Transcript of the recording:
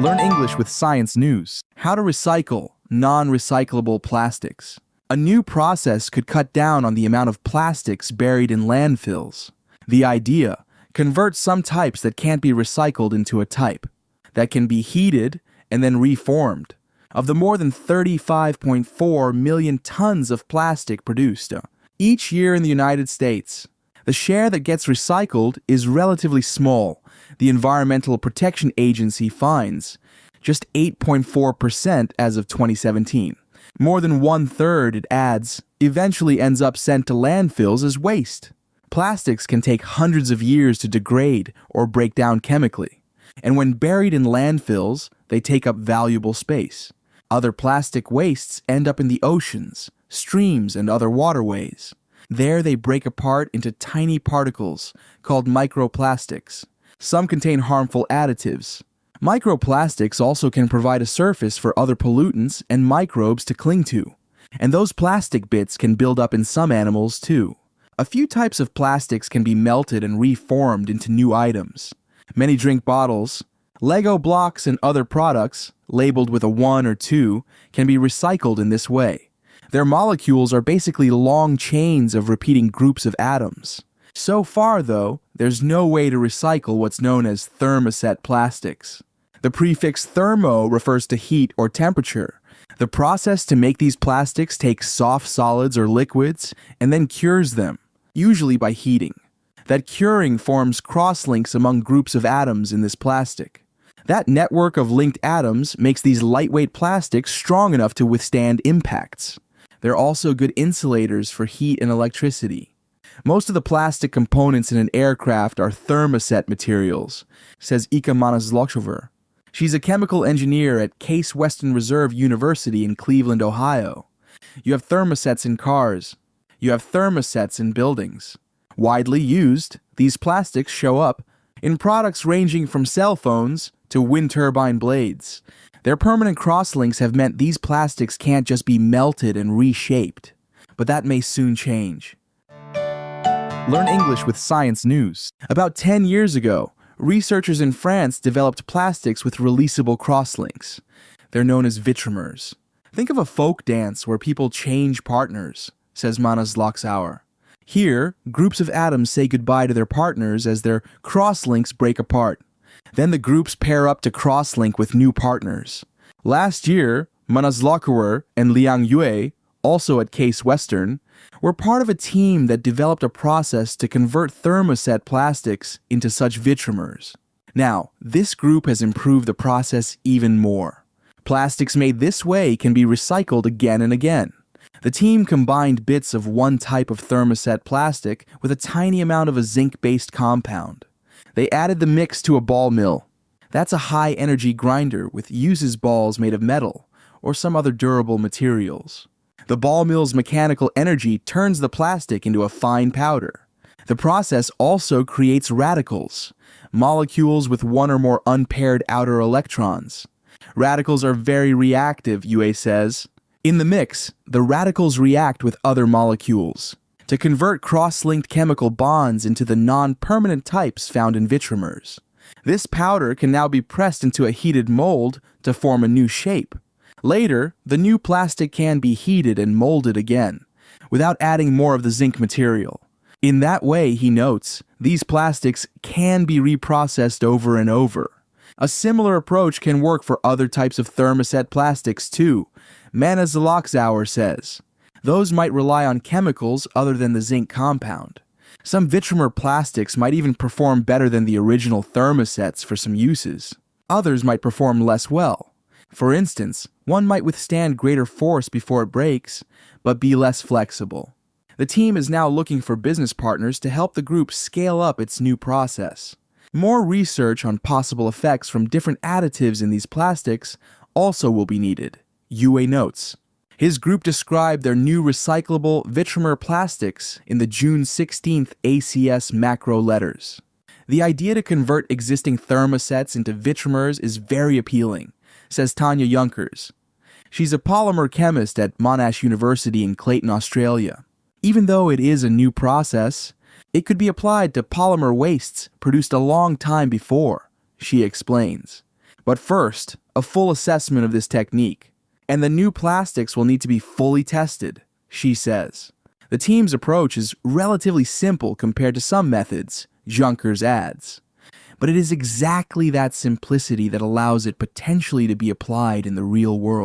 Learn English with Science News. How to recycle non-recyclable plastics. A new process could cut down on the amount of plastics buried in landfills. The idea: convert some types that can't be recycled into a type that can be heated and then reformed. Of the more than 35.4 million tons of plastic produced each year in the United States, the share that gets recycled is relatively small. The Environmental Protection Agency finds just 8.4% as of 2017. More than one-third, it adds, eventually ends up sent to landfills as waste. Plastics can take hundreds of years to degrade or break down chemically, and when buried in landfills, they take up valuable space. Other plastic wastes end up in the oceans, streams, and other waterways. There they break apart into tiny particles called microplastics. Some contain harmful additives. Microplastics also can provide a surface for other pollutants and microbes to cling to, and those plastic bits can build up in some animals too. A few types of plastics can be melted and reformed into new items. Many drink bottles, Lego blocks, and other products, labeled with a 1 or 2, can be recycled in this way. Their molecules are basically long chains of repeating groups of atoms. So far, though, there's no way to recycle what's known as thermoset plastics. The prefix thermo refers to heat or temperature. The process to make these plastics takes soft solids or liquids and then cures them, usually by heating. That curing forms crosslinks among groups of atoms in this plastic. That network of linked atoms makes these lightweight plastics strong enough to withstand impacts. They're also good insulators for heat and electricity. Most of the plastic components in an aircraft are thermoset materials, says Ika Manaslochover. She's a chemical engineer at Case Western Reserve University in Cleveland, Ohio. You have thermosets in cars. You have thermosets in buildings. Widely used, these plastics show up in products ranging from cell phones to wind turbine blades. Their permanent crosslinks have meant these plastics can't just be melted and reshaped. But that may soon change. Learn English with Science News. About 10 years ago, researchers in France developed plastics with releasable crosslinks. They're known as vitrimers. Think of a folk dance where people change partners, says Manas Loxauer. Here, groups of atoms say goodbye to their partners as their crosslinks break apart. Then the groups pair up to crosslink with new partners. Last year, Manas Loxauer and Liang Yue, also at Case Western, were part of a team that developed a process to convert thermoset plastics into such vitrimers. Now, this group has improved the process even more. Plastics made this way can be recycled again and again. The team combined bits of one type of thermoset plastic with a tiny amount of a zinc-based compound. They added the mix to a ball mill. That's a high-energy grinder with uses balls made of metal or some other durable materials. The ball mill's mechanical energy turns the plastic into a fine powder. The process also creates radicals, molecules with one or more unpaired outer electrons. Radicals are very reactive, Yue says. In the mix, the radicals react with other molecules to convert cross-linked chemical bonds into the non-permanent types found in vitrimers. This powder can now be pressed into a heated mold to form a new shape. Later, the new plastic can be heated and molded again, without adding more of the zinc material. In that way, he notes, these plastics can be reprocessed over and over. A similar approach can work for other types of thermoset plastics too, Manas Loxauer says. Those might rely on chemicals other than the zinc compound. Some vitrimer plastics might even perform better than the original thermosets for some uses. Others might perform less well. For instance, one might withstand greater force before it breaks, but be less flexible. The team is now looking for business partners to help the group scale up its new process. More research on possible effects from different additives in these plastics also will be needed, Yue notes. His group described their new recyclable vitrimer plastics in the June 16th ACS macro letters. The idea to convert existing thermosets into vitrimers is very appealing, says Tanya Junkers. She's a polymer chemist at Monash University in Clayton, Australia. Even though it is a new process, it could be applied to polymer wastes produced a long time before, she explains. But first, a full assessment of this technique. And the new plastics will need to be fully tested, she says. The team's approach is relatively simple compared to some methods Junkers adds. But it is exactly that simplicity that allows it potentially to be applied in the real world.